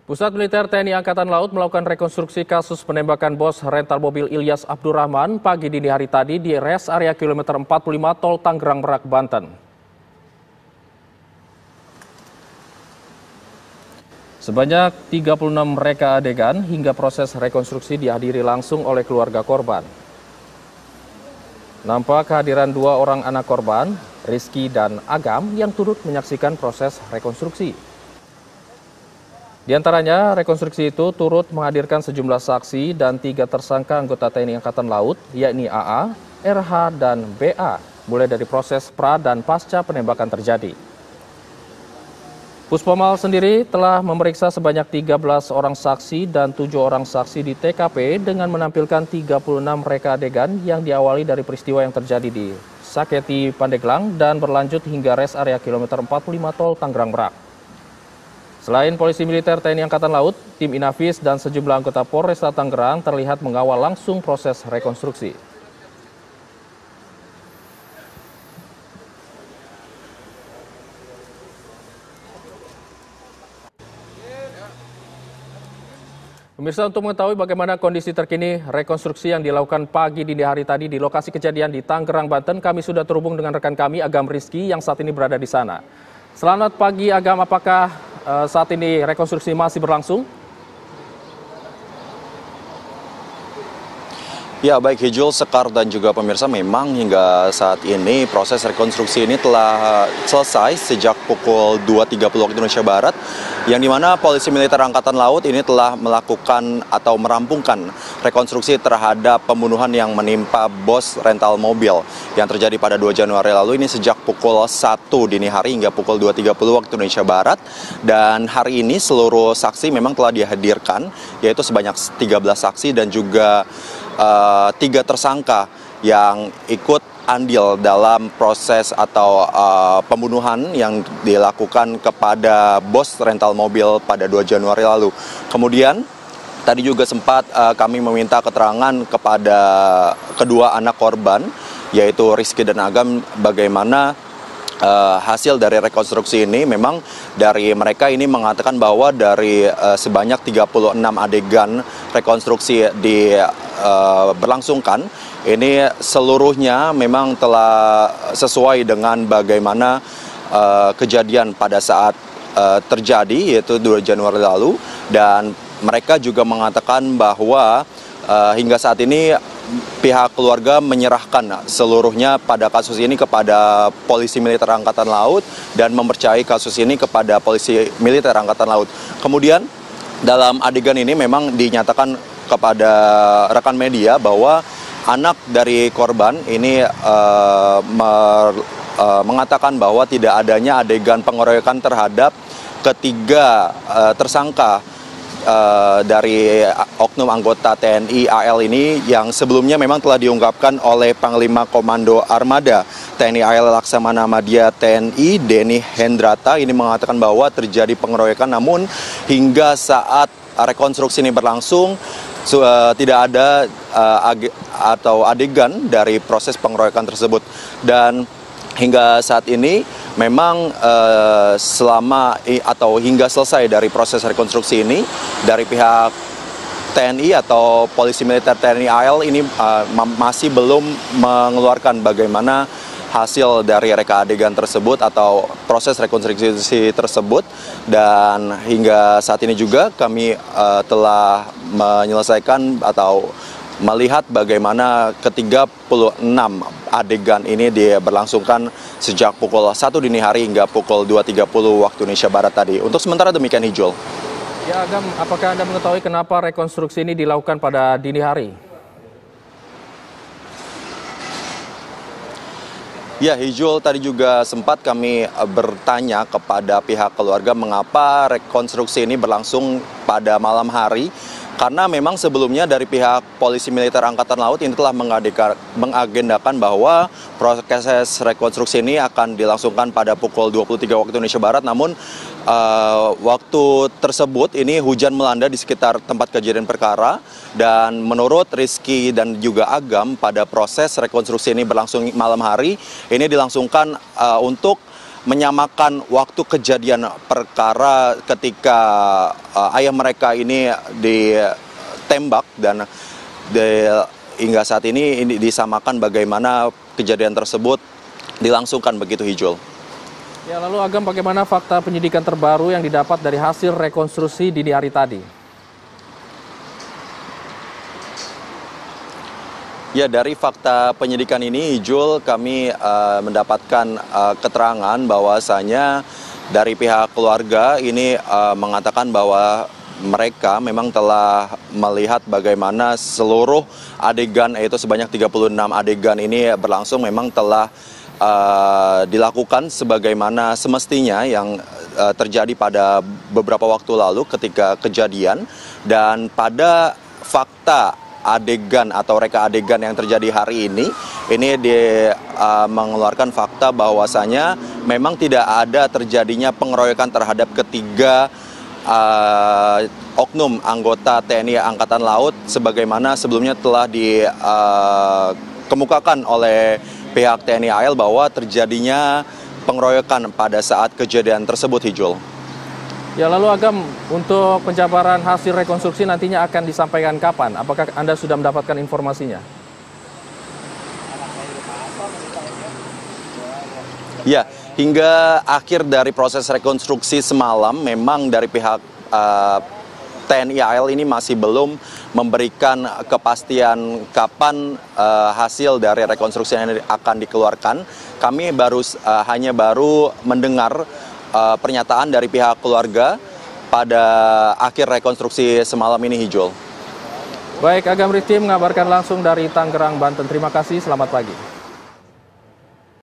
Pusat Militer TNI Angkatan Laut melakukan rekonstruksi kasus penembakan bos rental mobil Ilyas Abdurrahman pagi dini hari tadi di res area kilometer 45 Tol Tangerang Merak, Banten. Sebanyak 36 reka adegan hingga proses rekonstruksi dihadiri langsung oleh keluarga korban. Nampak kehadiran dua orang anak korban, Rizky dan Agam, yang turut menyaksikan proses rekonstruksi. Di antaranya, rekonstruksi itu turut menghadirkan sejumlah saksi dan 3 tersangka anggota TNI Angkatan Laut, yakni AA, RH, dan BA, mulai dari proses pra dan pasca penembakan terjadi. Puspomal sendiri telah memeriksa sebanyak 13 orang saksi dan 7 orang saksi di TKP dengan menampilkan 36 reka adegan yang diawali dari peristiwa yang terjadi di Saketi, Pandeglang dan berlanjut hingga res area kilometer 45 Tol Tangerang Merak. Selain Polisi Militer TNI Angkatan Laut, tim Inafis dan sejumlah anggota Polresta Tangerang terlihat mengawal langsung proses rekonstruksi. Pemirsa, untuk mengetahui bagaimana kondisi terkini rekonstruksi yang dilakukan pagi dini hari tadi di lokasi kejadian di Tangerang, Banten, kami sudah terhubung dengan rekan kami Agam Rizky yang saat ini berada di sana. Selamat pagi Agam, apakah saat ini rekonstruksi masih berlangsung? Ya, baik Hijul, Sekar, dan juga pemirsa, memang hingga saat ini proses rekonstruksi ini telah selesai sejak pukul 2.30 waktu Indonesia Barat, yang dimana Polisi Militer Angkatan Laut ini telah melakukan atau merampungkan rekonstruksi terhadap pembunuhan yang menimpa bos rental mobil yang terjadi pada 2 Januari lalu ini sejak pukul 1 dini hari hingga pukul 2.30 waktu Indonesia Barat. Dan hari ini seluruh saksi memang telah dihadirkan, yaitu sebanyak 13 saksi dan juga 3 tersangka yang ikut andil dalam proses atau pembunuhan yang dilakukan kepada bos rental mobil pada 2 Januari lalu. Kemudian tadi juga sempat kami meminta keterangan kepada kedua anak korban, yaitu Rizky dan Agam, bagaimana hasil dari rekonstruksi ini. Memang dari mereka ini mengatakan bahwa dari sebanyak 36 adegan rekonstruksi berlangsungkan, ini seluruhnya memang telah sesuai dengan bagaimana kejadian pada saat terjadi, yaitu 2 Januari lalu. Dan mereka juga mengatakan bahwa hingga saat ini pihak keluarga menyerahkan seluruhnya pada kasus ini kepada Polisi Militer Angkatan Laut dan mempercayai kasus ini kepada Polisi Militer Angkatan Laut. Kemudian dalam adegan ini memang dinyatakan kepada rekan media bahwa anak dari korban ini mengatakan bahwa tidak adanya adegan pengeroyokan terhadap ketiga tersangka dari oknum anggota TNI AL ini, yang sebelumnya memang telah diungkapkan oleh Panglima Komando Armada TNI AL Laksamana Madya TNI Denny Hendrata. Ini mengatakan bahwa terjadi pengeroyokan, namun hingga saat rekonstruksi ini berlangsung tidak ada atau adegan dari proses pengeroyokan tersebut. Dan hingga saat ini memang hingga selesai dari proses rekonstruksi ini, dari pihak TNI atau Polisi Militer TNI AL ini masih belum mengeluarkan bagaimana hasil dari reka adegan tersebut atau proses rekonstruksi tersebut. Dan hingga saat ini juga kami telah menyelesaikan atau melihat bagaimana ke-36 adegan ini berlangsungkan sejak pukul 1 dini hari hingga pukul 2.30 waktu Indonesia Barat tadi. Untuk sementara demikian, Hijul. Ya, Agam, apakah Anda mengetahui kenapa rekonstruksi ini dilakukan pada dini hari? Ya, Hijul, tadi juga sempat kami bertanya kepada pihak keluarga mengapa rekonstruksi ini berlangsung pada malam hari. Karena memang sebelumnya dari pihak Polisi Militer Angkatan Laut ini telah mengagendakan bahwa proses rekonstruksi ini akan dilangsungkan pada pukul 23 waktu Indonesia Barat. Namun waktu tersebut ini hujan melanda di sekitar tempat kejadian perkara. Dan menurut Rizky dan juga Agam, pada proses rekonstruksi ini berlangsung malam hari, ini dilangsungkan untuk menyamakan waktu kejadian perkara ketika ayah mereka ini ditembak dan hingga saat ini disamakan bagaimana kejadian tersebut dilangsungkan begitu, Hijul. Ya, lalu Agam, bagaimana fakta penyidikan terbaru yang didapat dari hasil rekonstruksi dini hari tadi? Ya, dari fakta penyidikan ini, Jul, kami mendapatkan keterangan bahwasanya dari pihak keluarga ini mengatakan bahwa mereka memang telah melihat bagaimana seluruh adegan, yaitu sebanyak 36 adegan ini berlangsung, memang telah dilakukan sebagaimana semestinya yang terjadi pada beberapa waktu lalu ketika kejadian. Dan pada fakta adegan atau reka adegan yang terjadi hari ini mengeluarkan fakta bahwasanya memang tidak ada terjadinya pengeroyokan terhadap ketiga oknum anggota TNI Angkatan Laut sebagaimana sebelumnya telah dikemukakan oleh pihak TNI AL bahwa terjadinya pengeroyokan pada saat kejadian tersebut, Hijul. Ya, lalu Agam, untuk penjabaran hasil rekonstruksi nantinya akan disampaikan kapan? Apakah Anda sudah mendapatkan informasinya? Ya, hingga akhir dari proses rekonstruksi semalam, memang dari pihak TNI AL ini masih belum memberikan kepastian kapan hasil dari rekonstruksi yang akan dikeluarkan. Kami hanya baru mendengar pernyataan dari pihak keluarga pada akhir rekonstruksi semalam ini, Hijul. Baik, Agam Rizky mengabarkan langsung dari Tangerang, Banten. Terima kasih, selamat pagi.